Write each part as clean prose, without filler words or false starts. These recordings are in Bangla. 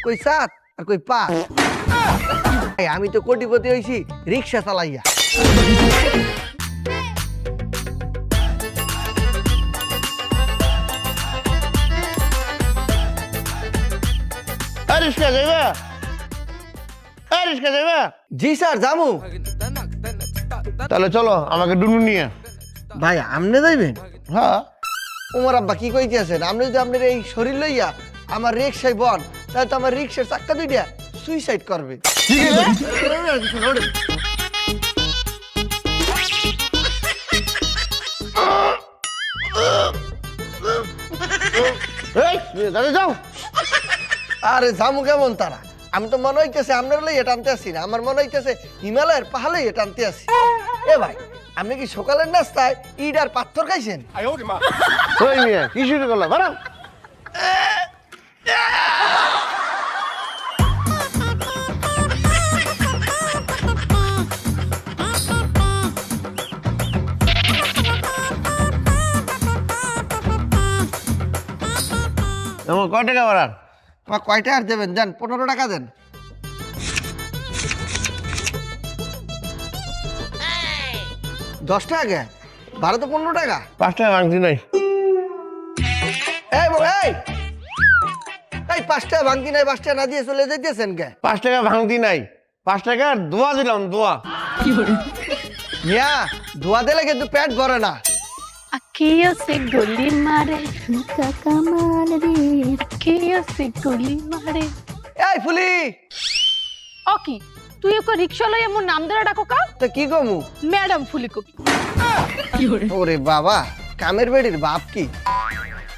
কই সাত আর কই পাঁচ। আমি তো কোটিপতি হইছি রিক্সা চালাইয়া। জি স্যার যামু। তাহলে চলো আমাকে ডুনু নিয়ে। ভাই আমনে যাইবেন? হ্যাঁ। ওমর আব্বা কি কইতেছেন? আপনি যদি আপনার এই শরীর লইয়া আমার রিক্সায় বন তাহলে তো আমার রিক্সার চাক্কা দুইটা সুইসাইড করবে। যাও। আরে জামু কেমন তারা? আমি তো মনে হইতেছে আপনার লইয়া টানতে আসি না, আমার মনে হইতেছে হিমালয়ের পাহাড় লইয়া টানতে আসি। এ ভাই আপনি কি সকালের নাস্তায় ইট আর পাথর খাইছেন? ওই মিয়া কি শুরু করলাম? বাড়াও। এমন কয় টাকা বাড়ান? তোমার কয়টা আর দেবেন? দেন 15 টাকা দেন। দশ টাকা ভাড়া তো 15 টাকা। 5 টাকা ভাঙতি নাই। এই 5 টাকা ভাঙতি নাই, 5 টাকা না দিয়ে চলে যাইতেছেন কে? 5 টাকা ভাঙতি নাই, 5 টাকার দোয়া দিলাম, দোয়া। মিয়া ধোয়া দিলে কিন্তু পেট ভরে না। अखियों से गोली मारे का कमाल रे अखियों से गोली मारे। এই ফুলি ও কি তুই ওকে রিকশা লই এমন নাম ধরে ডাকো কা? তো কি কমু? ম্যাডাম ফুলি কবি। ওরে বাবা কামের বেড়ির বাপ কি?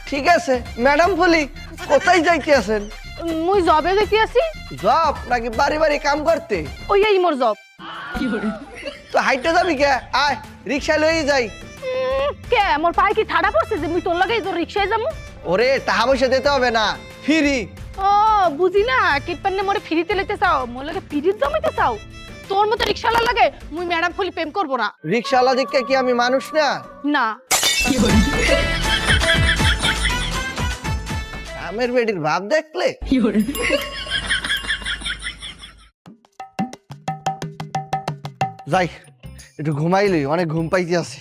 ঠিক আছে ম্যাডাম ফুলি, কোথায় যাইতে আছেন? মুই জবে দেখি আছি। জব নাকি বাড়ি বাড়ি কাম করতে? ওই এই মোর জব। তো হাইটে যাবি কে? আয় রিক্সা লই যাই। কে মোর পায়ে কি ঠাডা পড়ছে যে মুই তোর লাগেই তোর রিকশায় যামু? ওরে টাকা পয়সা দিতে হবে না, ফ্রি। ও বুঝি না কিপান্নে মোরে ফ্রিতে লইতে চাও, মোর লাগে ফ্রিতে জমাইতে চাও। তোর মতো রিকশালা লাগে মুই ম্যাডাম ফুলি প্রেম করব না। রিক্সাওয়ালা দেখে কি আমি মানুষ না? না কামের বেড়ির ভাব দেখলে যাই একটু ঘুমাইলি, অনেক ঘুম পাইতে আছে।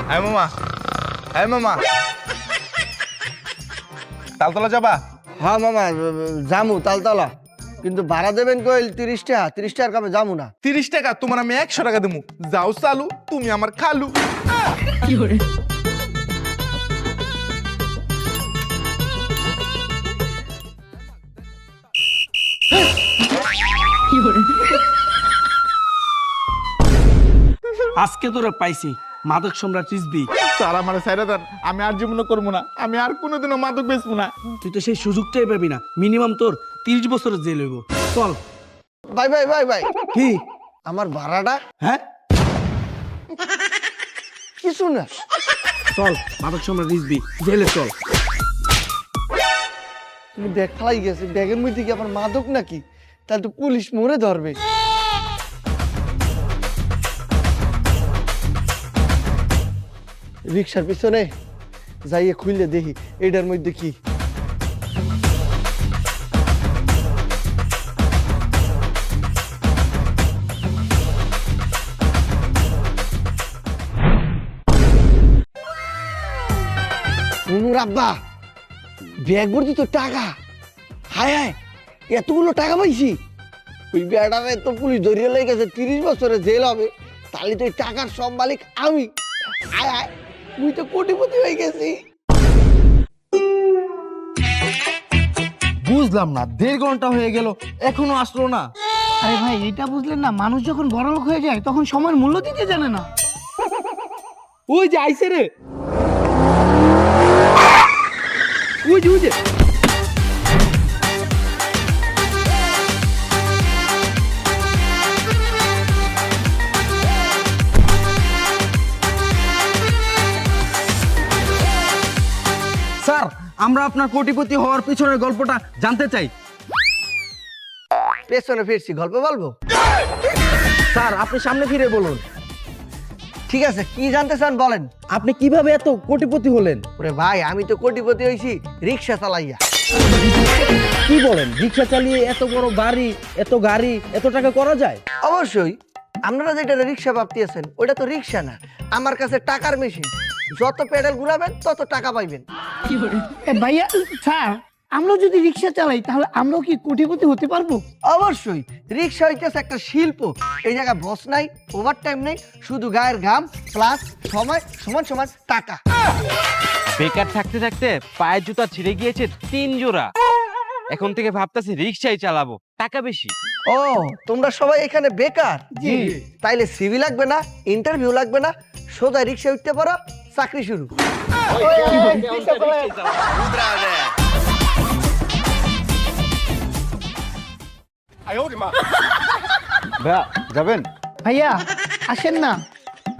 হ্যাঁ মামা, হ্যাঁ মামা, তালতলা যাবা? হ্যাঁ মামা জামু তালতলা, কিন্তু ভাড়া দেবেন কইল 30 টাকা। 30 টাকার কামে জামু না। 30 টাকা? তোমার আমি 100 টাকা দেবো। যাও চালু, তুমি আমার খালু। আজকে তোরা পাইছি মাদক সম্রাট রিজবি। স্যার আমার সাইরা দেন, আমি আর জীবন করবো না, আমি আর কোনোদিনও মাদক বেচবো না। তুই তো সেই সুযোগটাই পাবি না, মিনিমাম তোর 30 বছরের জেল হইব। চল। ভাই ভাই ভাই ভাই কি? আমার ভাড়াটা? হ্যাঁ কিছু না। চল মাদক সম্রাট রিজবি জেলে চল। তুমি ব্যাগ ফালাই গেছে, ব্যাগের মধ্যে কি আমার মাদক নাকি? তাহলে তো পুলিশ মরে ধরবে। রিক্সার পিছনে যাইয়ে খুললে দেখি এটার মধ্যে কি। আব্বা ব্যাগ ভর্তি তো টাকা। হায় হায় এতগুলো টাকা পাইছি। ওই বেড়ারে তো পুলিশ ধরিয়ে লেগে গেছে, 30 বছরের জেল হবে। তাহলে তো টাকার সব মালিক আমি। হায় হায় তুই তো কোটিপতি হয়ে গেছি। বুঝলাম না, 1.5 ঘন্টা হয়ে গেল এখনো আসলো না। আরে ভাই এটা বুঝলেন না, মানুষ যখন বড়লোক হয়ে যায় তখন সময়ের মূল্য দিতে জানে না। ওই যে আইছে রে, ওই যে ওই যে। স্যার আমরা আপনার কোটিপতি হওয়ার পিছনের গল্পটা জানতে চাই। পেছনে ফিরছি, গল্প বলবো? স্যার আপনি সামনে ফিরে বলুন, ঠিক আছে, কি জানতে চান বলেন। আপনি কিভাবে এত কোটিপতি হলেন? ওরে ভাই, আমি তো কোটিপতি হইছি রিক্সা চালাইয়া। কি বলেন, রিক্সা চালিয়ে এত বড় বাড়ি, এত গাড়ি, এত টাকা করা যায়? অবশ্যই, আপনারা যেটা রিক্সা ভাবতেছেন ওটা তো রিক্সা না, আমার কাছে টাকার মেশিন। যত পেডাল ঘুরাবেন তত টাকা পাইবেন। ভাইয়া স্যার, আমরা যদি রিক্সা চালাই তাহলে আমরাও কি কোটিপতি হতে পারবো? অবশ্যই, রিক্সা হইতেছে একটা শিল্প। এই জায়গায় বস নাই, ওভার টাইম নেই, শুধু গায়ের ঘাম প্লাস সময় সমান সমান টাকা। বেকার থাকতে থাকতে পায়ের জুতা ছিঁড়ে গিয়েছে 3 জোড়া। এখন থেকে ভাবতাছি রিক্সাই চালাবো, টাকা বেশি। ও, তোমরা সবাই এখানে বেকার? জি। তাইলে সিভি লাগবে না, ইন্টারভিউ লাগবে না, সোজা রিক্সা উঠতে পারো, চাকরি শুরু। ভাইয়া যাবেন? ভাইয়া আসেন না।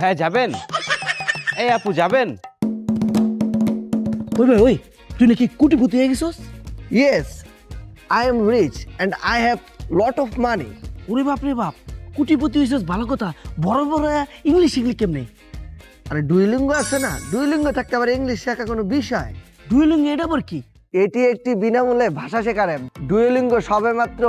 হ্যাঁ যাবেন? এই আপু যাবেন? ওই ভাই ওই, তুই নাকি কোটিপতি হয়ে গেছস? Yes, I am rich and I have lot of money. ওরে বাপ রে বাপ, কোটিপতি হয়েছস ভালো কথা, বড় বড় ইংলিশ শিখলি কেমনে? আরে ডুইলিঙ্গ আছে না, ডুইলিঙ্গ থাকতে আবার ইংলিশ শেখা কোনো বিষয়? ডুয়েলিং এটা আবার কি? এটি একটি বিনামূল্যে ভাষা শেখার অ্যাপ। ডুয়োলিঙ্গ সবেমাত্র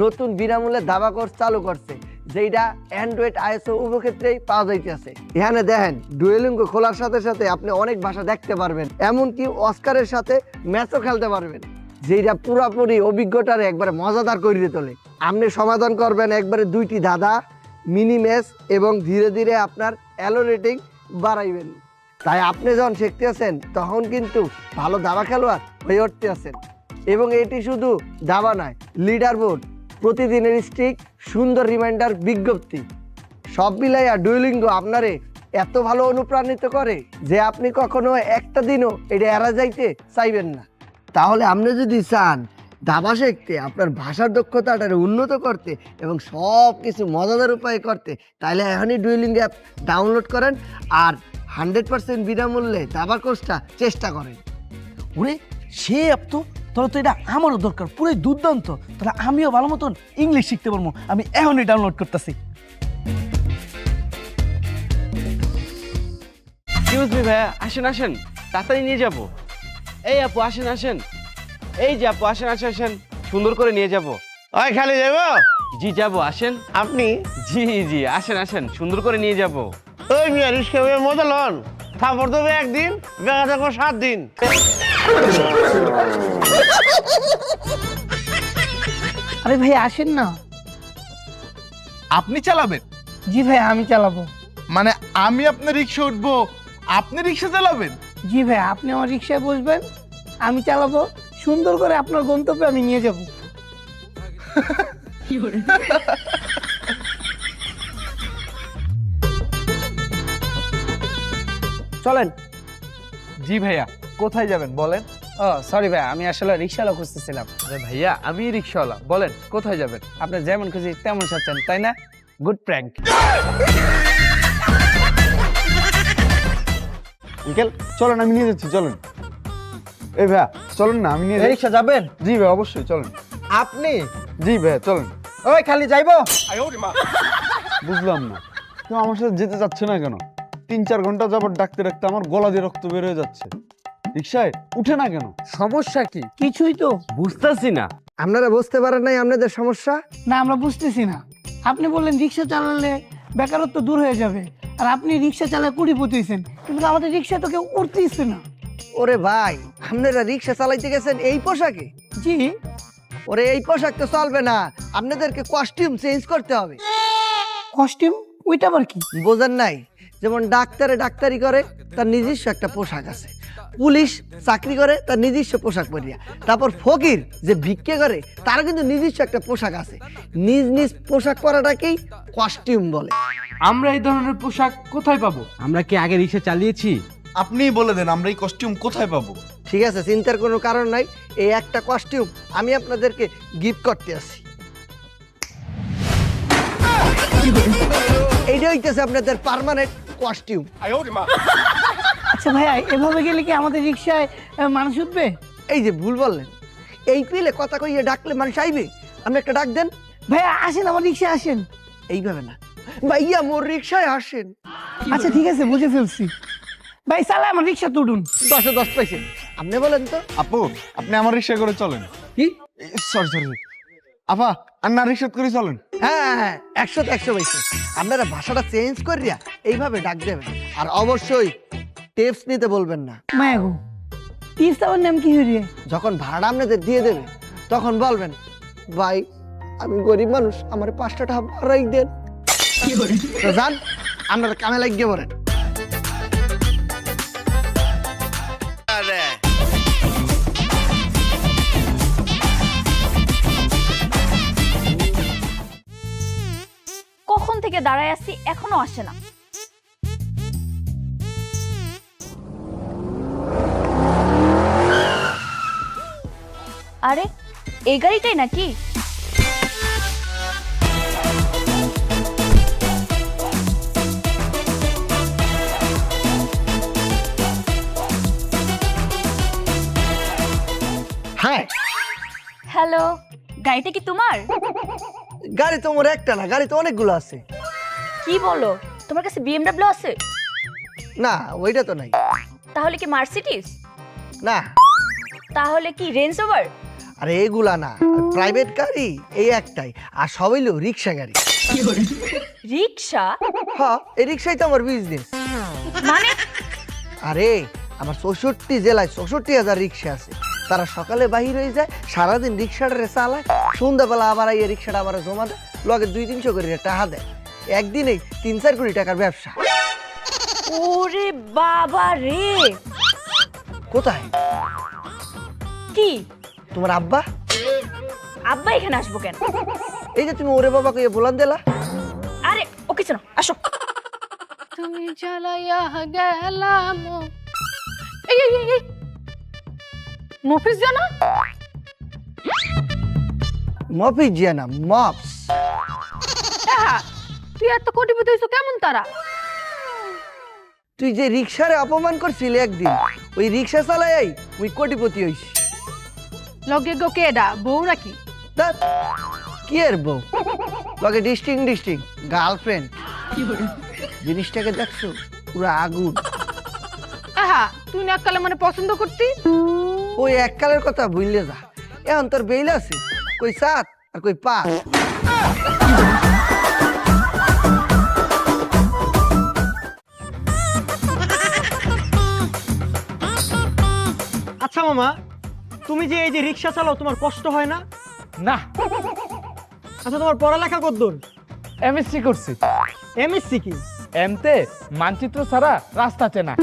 নতুন বিনামূল্যে দাবা কোর্স চালু করছে, যেটা অ্যান্ড্রয়েড আইএসও উভয় ক্ষেত্রেই পাওয়া যাইতেছে। এখানে দেখেন, ডুয়োলিঙ্গ খোলার সাথে সাথে আপনি অনেক ভাষা দেখতে পারবেন, এমনকি অস্কারের সাথে ম্যাচও খেলতে পারবেন, যেটা পুরোপুরি অভিজ্ঞতার একবারে মজাদার করে তোলে। আপনি সমাধান করবেন একবারে 2টি ধাঁধা, মিনি ম্যাচ, এবং ধীরে ধীরে আপনার অ্যালো রেটিং বাড়াইবেন। তাই আপনি যখন শিখতে আছেন তখন কিন্তু ভালো দাবা খেলোয়াড় হয়ে উঠতে আছেন। এবং এটি শুধু দাবা নয়, লিডার বোর্ড, প্রতিদিনের স্ট্রিক, সুন্দর রিমাইন্ডার, বিজ্ঞপ্তি, সব মিলাইয়া ডুয়োলিঙ্গ আপনারে এত ভালো অনুপ্রাণিত করে যে আপনি কখনো একটা দিনও এটা এড়া যাইতে চাইবেন না। তাহলে আপনি যদি চান দাবা শিখতে, আপনার ভাষার দক্ষতাটা উন্নত করতে এবং সব কিছু মজাদার উপায়ে করতে, তাহলে এখনই ডুয়োলিঙ্গ অ্যাপ ডাউনলোড করেন আর 100% বিনামূল্যে দাবা কোর্সটা চেষ্টা করেন। ওরে সে অ্যাপ তো, তাহলে তো এটা আমারও দরকার, পুরো দুর্দান্ত। তাহলে আমিও ভালো মতন ইংলিশ শিখতে পারবো। আমি এখনই ডাউনলোড করতেছি। এক্সকিউজ মি ভাইয়া, আসেন আসেন, তাড়াতাড়ি নিয়ে যাব। এই আপু আসেন আসেন, এই যে আপু আসেন আসেন আসেন, সুন্দর করে নিয়ে যাব। ওই খালি যাবো? জি যাব, আসেন। আপনি? জি জি আসেন আসেন, সুন্দর করে নিয়ে যাব। ওই মিয়া রিক্সা মজা লন, থাপড় দেবে একদিন, বেড়া থাকবো 7 দিন। আরে ভাই আসেন না। আপনি চালাবেন? জি ভাই আমি চালাবো। মানে আমি আপনার রিক্সা উঠবো, আপনি রিক্সা চালাবেন? জি ভাই, আপনি আমার রিক্সায় বসবেন, আমি চালাবো, সুন্দর করে আপনার গন্তব্যে আমি নিয়ে যাব। চলেন। জি ভাইয়া, কোথায় যাবেন বলেন? ও সরি ভাই, আমি আসলে রিক্সাওয়ালা খুঁজতেছিলাম। আরে ভাইয়া, আমি রিক্সাওয়ালা, বলেন কোথায় যাবেন? আপনি যেমন খুশি তেমন সাচ্ছেন, তাই না? Good prank. আঙ্কেল চলেন, আমি নিয়ে যাচ্ছি, চলেন। এই ভাইয়া চলেন না, আমি নিয়ে যাই। রিক্সা যাবেন? জি ভাই অবশ্যই চলেন। আপনি? জি ভাইয়া চলেন। ওই খালি যাইবো? বুঝলাম না, কেউ আমার সাথে যেতে চাচ্ছে না কেন? 3-4 ঘন্টা যাবত ডাকতে ডাকতে আমার গলা দিয়ে রক্ত বের হয়ে যাচ্ছে। রিক্সায় উঠে না কেন? সমস্যা কি? কিছুই তো বুঝতেছি না। আপনারা বুঝতে পারেন নাই আপনাদের সমস্যা? না, আমরা বুঝতেছি না। আপনি বললেন রিক্সা চালালে বেকারত্ব দূর হয়ে যাবে, আর আপনি রিক্সা চালায় কোটিপতি হইছেন, কিন্তু আমাদের রিক্সায় তো কেউ উঠতেইছে না। ওরে ভাই, আপনারা রিক্সা চালাইতে গেছেন এই পোশাকে? জি। ওরে এই পোশাক তো চলবে না, আপনাদেরকে কস্টিউম চেঞ্জ করতে হবে। কস্টিউম? ওইটা আবার কি? বোঝেন নাই? যেমন ডাক্তারে ডাক্তারি করে, তার নিজস্ব একটা পোশাক আছে। পুলিশ চাকরি করে, তার নিজস্ব পোশাক পরিয়া। তারপর ফকির যে ভিক্ষে করে, তার কিন্তু নিজস্ব একটা পোশাক আছে। নিজ নিজ পোশাক পরাটাকেই কস্টিউম বলে। আমরা এই ধরনের পোশাক কোথায় পাবো? আমরা কি আগে রিক্সা চালিয়েছি? আপনিই বলে দেন আমরা এই কস্টিউম কোথায় পাবো। ঠিক আছে, চিন্তার কোনো কারণ নাই। এই একটা কস্টিউম আমি আপনাদেরকে গিফট করতে আসছি। এইটা হইতেছে আপনাদের পার্মানেন্ট কস্টিউম। আচ্ছা ভাইয়া, এভাবে গেলে কি আমাদের রিক্সায় মানুষ উঠবে? এই যে ভুল বললেন, এই পেলে কথা কইয়ে ডাকলে মানুষ আইবে। আপনি একটা ডাক দেন। ভাইয়া আসেন, আমার রিক্সায় আসেন। এইভাবে না ভাইয়া, মোর রিক্সায় আসেন। আচ্ছা ঠিক আছে, বুঝে ফেলছি। ভাই চালা আমার রিক্সা তুলুন। 10-এ 10 পাইছেন। আপনি বলেন তো। আপু আপনি আমার রিক্সা করে চলেন। কি? সরি আপা, আন্না রিক্সা করে চলেন। হ্যাঁ, 100-তে 100 পাইছেন। আপনারা ভাষাটা চেঞ্জ করিয়া এইভাবে ডাক দেবেন। আর অবশ্যই টিপস নিতে বলবেন না। মায়া গো, টিপস আমার নাম কি হইরে? যখন ভাড়া আপনাদের দিয়ে দেবে তখন বলবেন, ভাই আমি গরিব মানুষ, আমার 5 টাকা ভাড়াই দেন। তো যান, আপনারা কামে লাগিয়ে পড়েন। কখন থেকে দাঁড়ায় আছি, এখনো আসে না। আরে এই গাড়িটাই নাকি? হ্যাঁ, হ্যালো, গাড়িটা কি তোমার? গাড়ি তো মোর একটা না, গাড়ি তো অনেকগুলো আছে। কি বলো, তোমার কাছে বিএমডব্লিউ আছে? না, ওইটা তো নাই। তাহলে কি মার্সিডিজ? না। তাহলে কি রেঞ্জ রোভার? আরে এগুলা না, প্রাইভেট গাড়ি এই একটাই, আর সব হইলো রিক্সা গাড়ি। রিক্সা? হ্যাঁ, এই রিক্সাই তো আমার বিজনেস। মানে? আরে আমার 64 জেলায় 64,000 রিক্সা আছে। তারা সকালে বাহির হয়ে যায়, সারাদিন রিক্সাটা চালায়, সন্ধ্যাবেলা আবার এই রিক্সাটা আবার জমা দেয়, লগে 200-300 করে টাকা দেয়। একদিনেই 3-4 কোটি টাকার ব্যবসা। ওরে বাবা রে! কোথায় কি তোমার আব্বা? আব্বা এখানে আসবো কেন? এই যে তুমি ওরে বাবা কইয়া বলান দিলা। আরে ও কিছু না, আসো। তুমি জ্বালাইয়া গেলাম। এই এই এই মফিজ জানা? মফিজ জিয়া না, মপস। হ্যাঁ, তুই এত কোটিপতি হইছো কেমন তারা? তুই যে রিক্সারে অপমান করছিলি একদিন, ওই রিক্সা চালাই ওই কোটিপতি হইস। লগে গো কেডা, বউ নাকি? ধ্যাৎ, কি এর বউ? লগে ডিস্টিং গার্লফ্রেন্ড। জিনিসটাকে দেখছো, পুরো আগুন। আহা, তুই না কালে মানে পছন্দ করতি? ওই এককালের কথা ভুললে যা। এখন তোর বেইল আছে, কই 7 আর কই 5। আচ্ছা মামা, তুমি যে এই যে রিক্সা চালাও, তোমার কষ্ট হয় না? না। আচ্ছা, তোমার পড়ালেখা কতদূর? এমএসসি করছি। এমএসসি কি? এমতে মানচিত্র ছাড়া রাস্তা চেনা,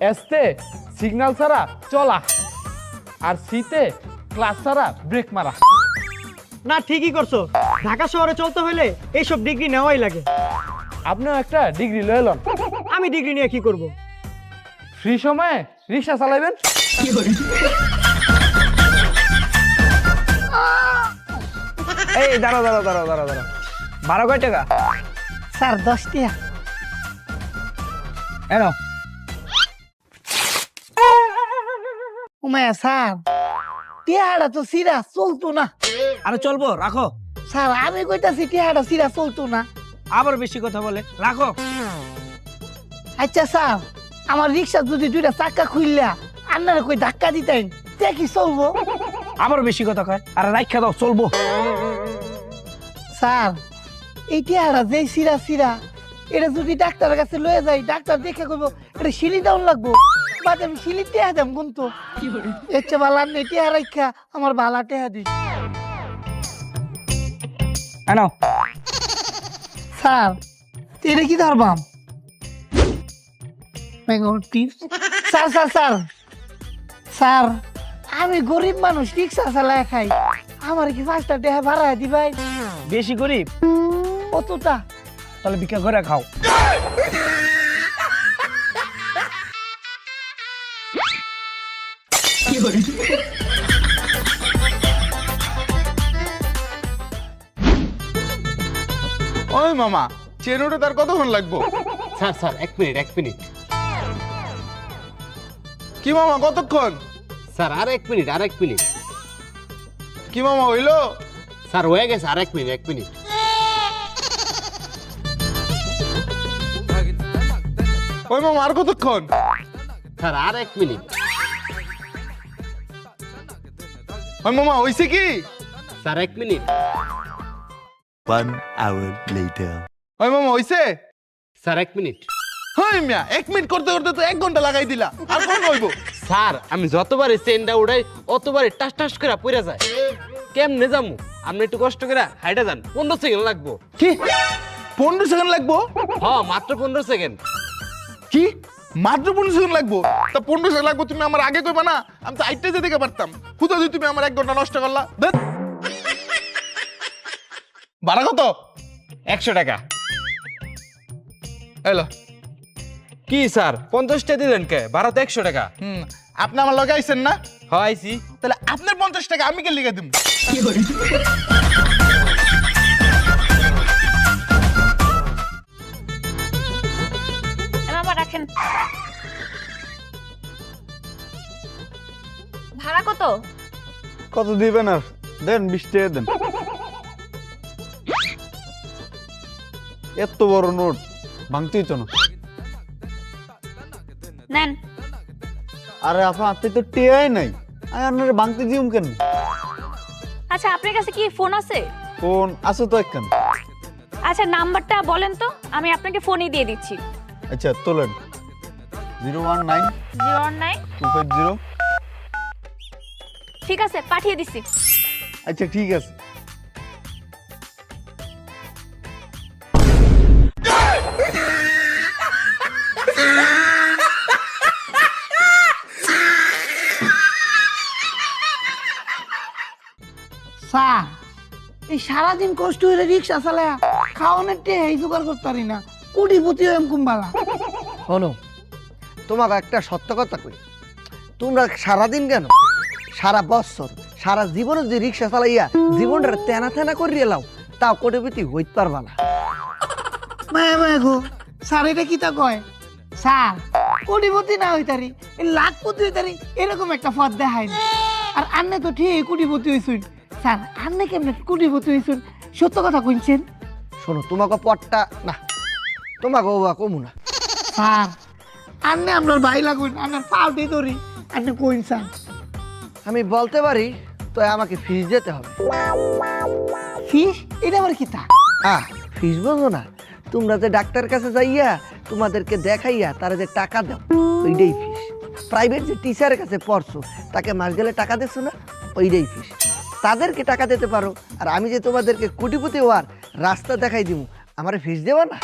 এসতে সিগন্যাল ছাড়া চলা, আর সিতে ক্লাস ছাড়া ব্রেক মারা। না, ঠিকই করছো। ঢাকা শহরে চলতে হলে এইসব ডিগ্রি নেওয়াই লাগে। আপনিও একটা ডিগ্রি লয়ে লন। আমি ডিগ্রি নিয়ে কি করব? ফ্রি সময়ে রিক্সা চালাইবেন। এই দাঁড়া, ভাড়া কয় টাকা? স্যার 10 টাকা। এনো। উমায়া স্যার, টিয়াটা তো সিরা চলতো না। আরে চলবো, রাখো। স্যার আমি কইতাছি টিয়াটা সিরা চলতো না। আবার বেশি কথা বলে, রাখো। আচ্ছা স্যার, আমার রিক্সা যদি 2টা চাকা খুললা আপনারা কই ধাক্কা দিতেন, তে কি চলবো? আবার বেশি কথা কয়, আর রাখা দাও, চলবো। স্যার এই টিয়াটা যেই সিরা এটা যদি ডাক্তারের কাছে লয়ে যাই, ডাক্তার দেখে কইব এটা শিলি ডাউন লাগবো, বাদ আমি শিলি টেহা দাম কিন্তু এর চেয়ে ভালো নেই টেহা রাখা আমার ভালা টেহা দিই। এনো। স্যার এটা কি ধরবাম? স্যার স্যার স্যার স্যার আমি গরিব মানুষ, রিক্সা চালায় খাই, আমার কি 5টা টেহা ভাড়া দিবাই? বেশি গরিব? কতটা? তাহলে ভিক্ষা করে খাও। ওই মামা, চেনোটা তার কতক্ষণ লাগবো? Sir 1 minute. কি মামা কতক্ষণ? স্যার আর 1 মিনিট, আর 1 মিনিট। কি মামা হইলো? স্যার হয়ে গেছে, আর 1 মিনিট, 1 মিনিট। ওই মামা আর কতক্ষণ? স্যার আর 1 মিনিট। ওই মামা হইছে কি? Sir 1 minute. 1 hour later. ওই মামা হইছে? Sir 1 minute. হই মিয়া 1 মিনিট করতে করতে তো 1 ঘন্টা লাগাই দিলা, আর কোন হইব? স্যার আমি যতবারই চেনটা উড়াই অতবারই টাস টাস করে পড়ে যায়। কেমনে যামু? আপনি একটু কষ্ট করে হাইটা যান, 15 সেকেন্ড লাগবো। কি 15 সেকেন্ড লাগবো? হ্যাঁ মাত্র 15 সেকেন্ড। কি মাত্র 15 সেকেন্ড লাগবো? তা 15 সেকেন্ড লাগবো তুমি আমার আগে কইবা না? আমি তো আইতে যেতে পারতাম। হুদা যদি তুমি আমার 1 ঘন্টা নষ্ট করলা। দেখ ভাড়া কত? 100 টাকা। এলো। কি স্যার 50 টাকা দিলেন কে? ভাড়া তো 100 টাকা। আপনি আমার লগে আইছেন না? হ্যাঁ আইছি। তাহলে আপনার 50 টাকা আমি কে লিখে দিম? মামা রাখেন। ভাড়া কত? কত দিবেন আর? দেন 20 টাকা দেন। এত বড় নোট ভাঙতেই তো না। নেন। আরে আপা আপনি তো টিয়াই নাই, আমি আপনার ভাঙতে দিউম কেন? আচ্ছা আপনার কাছে কি ফোন আছে? ফোন আছে তো একখান। আচ্ছা নাম্বারটা বলেন তো, আমি আপনাকে ফোনই দিয়ে দিচ্ছি। আচ্ছা তোলেন 019 09 250। ঠিক আছে পাঠিয়ে দিচ্ছি। আচ্ছা ঠিক আছে। স্যার এই সারাদিন কষ্ট হইলে রিক্সা চালায়া খাওয়ানোর টেহা এই জোগাড় করতে পারি না, কোটিপতি হইম কুম্বালা। শোনো, তোমাকে একটা সত্য কথা কই, তোমরা সারাদিন কেন সারা বছর সারা জীবনে যদি রিক্সা চালাইয়া জীবনটা তেনা তেনা করিয়ে লাও, তাও কোটিপতি হইতে পারবা না। মায়া মায়া গো, স্যার এটা কি তা কয়? স্যার কোটিপতি না হইতারি, লাখপতি হইতারি এরকম একটা পথ দেখায় না। আর আন্নে তো ঠিক কোটিপতি হইছুন। স্যার আন্নে কেমনে কোটিপতি হইছুন, সত্য কথা কইছেন? শোনো, তোমাকে পটটা না, তোমাকে ওবা কমু না। স্যার আন্নে আপনার ভাই লাগুন, আপনার পাও দিয়ে ধরি, আপনি কইন স্যার। আমি বলতে পারি, তো আমাকে ফিস যেতে হবে। ফিস? এটা আবার কি তা? ফিস বলবো না, তোমরা যে ডাক্তার কাছে যাইয়া তোমাদেরকে দেখাইয়া তারা যে টাকা দাও, ওইটাই ফিস। প্রাইভেট যে টিচারের কাছে পড়ছো, তাকে মাস গেলে টাকা দিচ্ছ না, ওইটাই ফিস। তাদেরকে টাকা দিতে পারো, আর আমি যে তোমাদেরকে কোটিপতি হওয়ার রাস্তা দেখাই দিব, আমার ফিস দেবা না?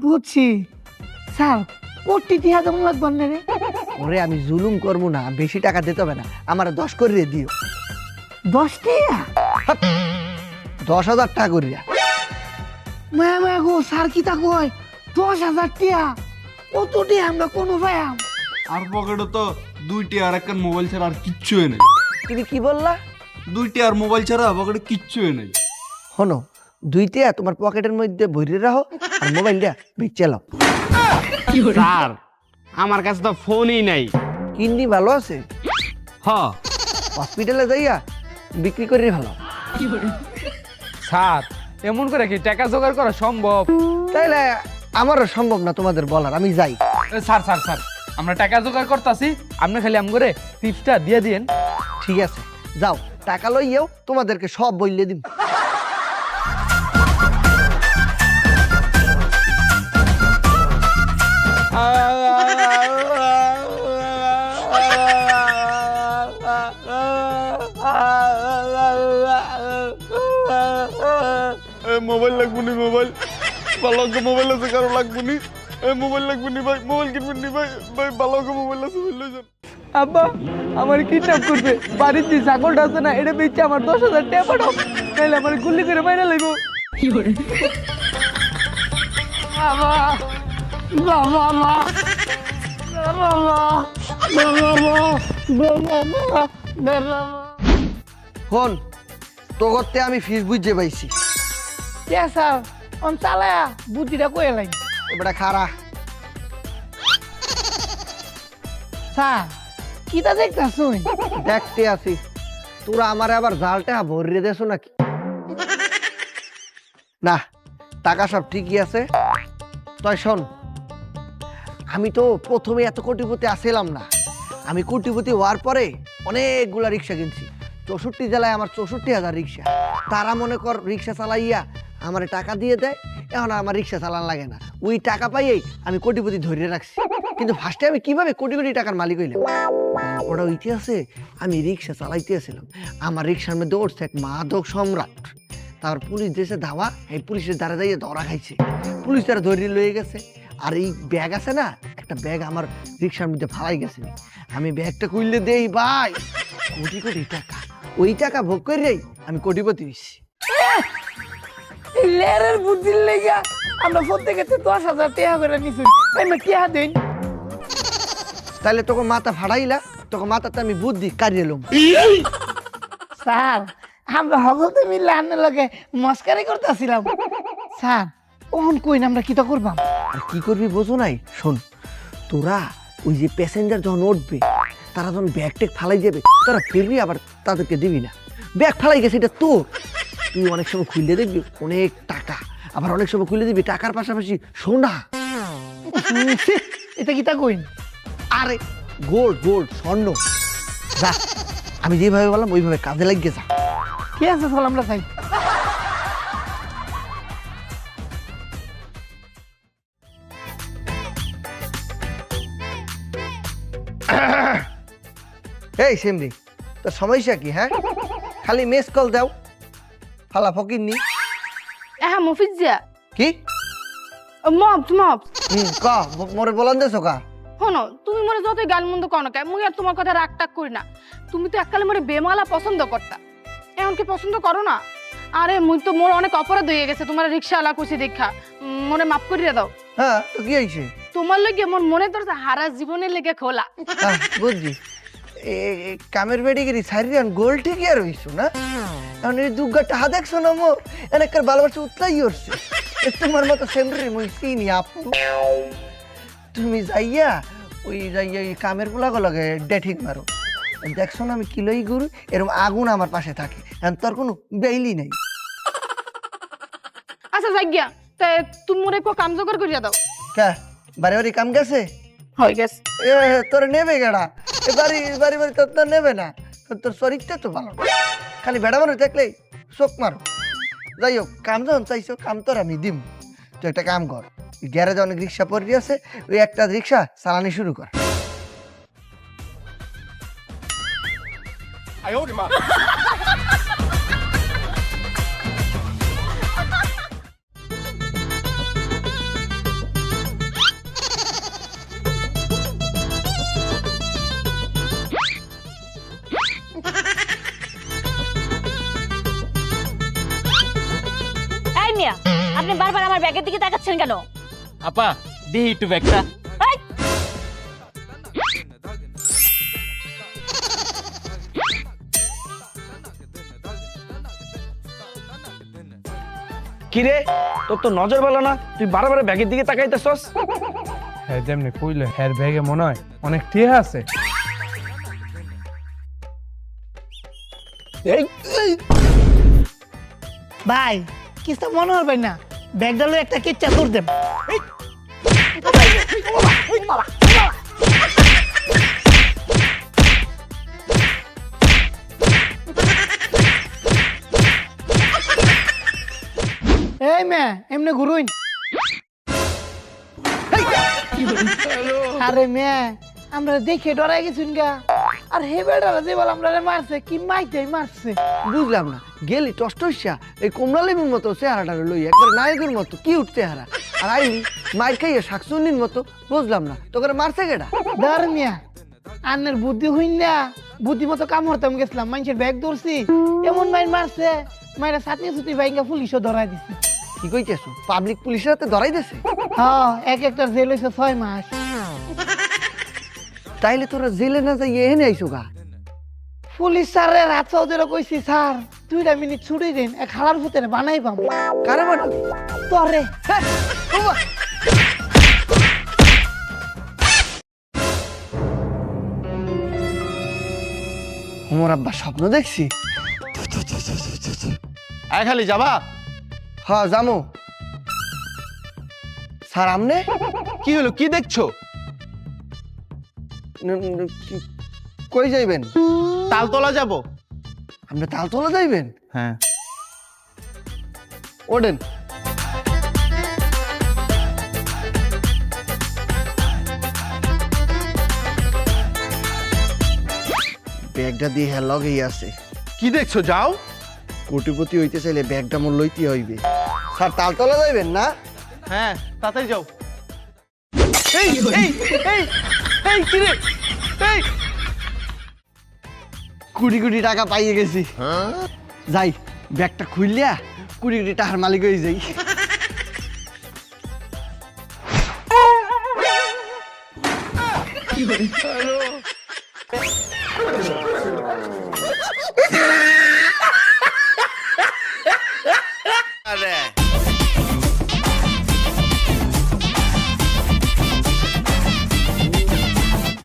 বুঝছি স্যার, কোটি টিহা যেমন লাগবে না রে। ওরে আমি জুলুম করবো না, বেশি টাকা দিতে হবে না, আমার 10 করিয়ে দিও। 10 টাকা? 10,000 টাকা করিয়া। মায়া মায়া গো, স্যার কি তা কয়? 10,000 টাকা? অত টাকা আমরা কোনো পাইয়াম? আর পকেটে তো 2টি আর একটা মোবাইল ছাড়া আর কিচ্ছু নেই। তুমি কি বললা? 2টি আর মোবাইল ছাড়া পকেটে কিচ্ছু নেই। শোনো, 2 টাকা তোমার পকেটের মধ্যে ভরে রাখো, আর মোবাইলটা বেচে লাও। স্যার আমার কাছে তো ফোনই নাই। কিডনি ভালো আছে? হ্যাঁ হসপিটালে যাইয়া বিক্রি করে ভালো। স্যার এমন করে কি টাকা জোগাড় করা সম্ভব? তাইলে আমারও সম্ভব না তোমাদের বলার, আমি যাই। স্যার স্যার স্যার আমরা টাকা জোগাড় করতেছি, আপনি খালি আম করে টিপসটা দিয়ে দিন। ঠিক আছে, যাও টাকা লইয়াও, তোমাদেরকে সব বললে দিন। মোবাইল লাগবো নি? মোবাইল ভালো মোবাইল আছে, কারো লাগবো নি? মোবাইল লাগবো নি ভাই? মোবাইল কিনবেন নি ভাই? ভাই ভালো মোবাইল আছে, বললে যান। আব্বা আমার কিডন্যাপ করবে, বাড়ির যে ছাগলটা আছে না, এটা বেচে আমার 10,000 টাকা পাঠাও, নাহলে আমার গুলি করে মাইরা লাগবো। ফোন তো করতে আমি ফিস বুঝতে পাইছি। স্যার অন চালায়া বুদ্ধিটা কয়ে লাই। এবারে খারা স্যার কিটা দেখতাছুন? দেখতে আসি তোরা আমার আবার জালটা ভরিয়ে দেছো নাকি? না, টাকা সব ঠিকই আছে। তুই শোন, আমি তো প্রথমে এত কোটিপতি আসিলাম না। আমি কোটিপতি হওয়ার পরে অনেকগুলা রিক্সা কিনছি। 64 জেলায় আমার 64,000 রিক্সা। তারা মনে কর রিক্সা চালাইয়া আমার টাকা দিয়ে দেয়, এখন আর আমার রিক্সা চালান লাগে না। ওই টাকা পাইয়েই আমি কোটিপতি ধরে রাখছি। কিন্তু ফার্স্টে আমি কিভাবে কোটি কোটি টাকার মালিক হইলাম? ওটা ইতিহাসে আমি রিক্সা চালাইতেছিলাম, আমার রিক্সার মধ্যে উঠছে এক মাদক সম্রাট। তার পুলিশ দেশে ধাওয়া, এই পুলিশের দ্বারা যাইয়ে ধরা খাইছে। পুলিশ তারা ধরে লয়ে গেছে। আর এই ব্যাগ আছে না, একটা ব্যাগ আমার রিক্সার মধ্যে ফালাই গেছে। আমি ব্যাগটা খুললে দেই ভাই কোটি কোটি টাকা। ওই টাকা ভোগ করেই আমি কোটিপতি হইছি। লেরের বুদ্ধির লেগা আমরা প্রত্যেকে 10,000 টাকা করে নিছি। আমি টাকা দেন। তাহলে তোকে মাথা ফাড়াইলা, তোকে মাথাতে আমি বুদ্ধি কাটিয়ে এলাম। স্যার আমরা হগলতে মিললে আন্নের লগে মস্কারি করতেছিলাম। স্যার ওহন কইন আমরা কিটা করবাম? আর কি করবি বোঝো নাই? শোন, তোরা ওই যে প্যাসেঞ্জার যখন উঠবে, তারা যখন ব্যাগ ট্যাগ ফালাই যাবে, তোরা ফিরবি আবার তাদেরকে দিবি না। ব্যাগ ফালাই গেছে এটা তোর, তুই অনেক সময় খুললে দেখবি অনেক টাকা, আবার অনেক সময় খুলে দিবি টাকার পাশাপাশি সোনা। এটা কিটা কইন? আরে গোল্ড গোল্ড স্বর্ণ। যা, আমি যেভাবে বললাম ওইভাবে কাজে লাগিয়ে যা। কি আছে চল আমরা যাই। এই সেমরি, তোর সমস্যা কি? হ্যাঁ, খালি মিস কল দাও, ফালা ফকির নি। হ্যাঁ মফিজ জিয়া কি মপস মপস ক মোরে বলান দেছো কা? শোনো, তুমি মরে যতই গাল মন্দ কনো কে, মুই আর তোমার কথা রাগ টাক করি না। তুমি তো এককালে মরে বেমালা পছন্দ করতা, এখন কি পছন্দ করো না? আরে মুই তো মোর অনেক অপরাধ হয়ে গেছে তোমার রিক্সাওয়ালা কুচি দেখা, মনে মাফ করিয়ে দাও। হ্যাঁ তো কি হয়েছে? তোমার লেগে মোর মনে তোর হারা জীবনের লেগে খোলা। বুঝছি, কামের বেডিগিরি সারিয়ান গোল ঠিকই আর হইছো না। এখন এই দুগ্গা টাহা দেখছো না মোর, এনেকার ভালোবাসা উতলাই উঠছে। তোমার মতো সেমরি মুই চিনি আপু। তুমি যাইয়া ওই যাইয়া কামের গুলাগুলোকে ডেঠিক মারো, দেখছো না আমি কিলোই গুরু, এরকম আগুন আমার পাশে থাকে, এখন তোর কোনো বেইলি নেই। আচ্ছা যাই গিয়া, তা তুমি মোরে কো কাম জোগাড় করিয়া দাও। কে বাড়ি বাড়ি কাম গেছে? হয়ে গেছে। তোর নেবে গেড়া, বাড়ি বাড়ি বাড়ি তোর নেবে না। তোর শরীরটা তো ভালো, খালি বেড়া মানুষ দেখলেই চোখ মারো। যাই হোক, কাম যখন চাইছো কাম তোর আমি দিম। তুই একটা কাম কর, গ্যারেজে অনেক রিক্সা পড়ে আছে, ওই একটা রিক্সা চালানি শুরু কর। এই মিয়া, আপনি বারবার আমার ব্যাগের দিকে তাকাচ্ছেন কেন? আপা দিই একটু ব্যাগটা। এই, কিরে, তোর তো নজর ভালো না, তুই বারবার ব্যাগের দিকে তাকাইতেছস। হ্যাঁ যেমনি কইলে হ্যার ব্যাগে মনে হয় অনেক টিয়া আছে। ভাই কিছু মনে হবে না, ব্যাগটা লয়ে একটা কেচ্চা দৌড় দেব। এই মে এমনি ঘুরুন। আরে মে আমরা দেখে ডরাই গেছুন গা। আর হে বেড়ারা যে বল আমরা মারছে কি মাইতেই মারছে। বুঝলাম না, গেলি টস্টসা এই কমলা লেবুর মতো চেহারাটা লই, একবার নায়কের মতো কি উঠতে হারা। আর আইলি মাইর খাইয়ে শাকসুন্নির মতো, বুঝলাম না তোকে মারছে কেডা? ধর মিয়া, আন্নের বুদ্ধি হইন না, বুদ্ধি মতো কাম হরতাম গেছিলাম, মানুষের ব্যাগ ধরছি, এমন মাইর মারছে, মাইরা সাতনি সুতি বাইঙ্গা পুলিশও ধরাই দিছে। কি কইতেছো? পাবলিক পুলিশের হাতে ধরাই দিছে? হ্যাঁ, এক একটা জেল হয়েছে 6 মাস। তাইলে তোরা জেলে না যাই এনে আইসো গা? পুলিশ স্যারের হাত চৌধুরী কইছি, স্যার 2 মিনিট ছুটি দিন, এক হালার ভূতের বানাই পাম। কারে বানাবি? তোরে। ওমর আব্বা স্বপ্ন দেখছি। আয় খালি যাবা? হ্যাঁ জামু। স্যার আমনে কি হলো, কি দেখছো? কই যাইবেন? তালতলা যাব। আপনি তালতলা যাইবেন? হ্যাঁ। ওঠেন। ব্যাগটা দিয়ে হ্যাঁ লগেই আছে। কি দেখছো, যাও। কোটিপতি হইতে চাইলে ব্যাগটা মোর লইতে হইবে। স্যার তালতলা যাইবেন না? হ্যাঁ, তাড়াতাড়ি যাও। এই এই এই এই কি রে? এই কোটি কোটি টাকা পাইয়ে গেছি। যাই ব্যাগটা খুললিয়া কোটি কোটি টাকার মালিক হয়ে যাই। আরে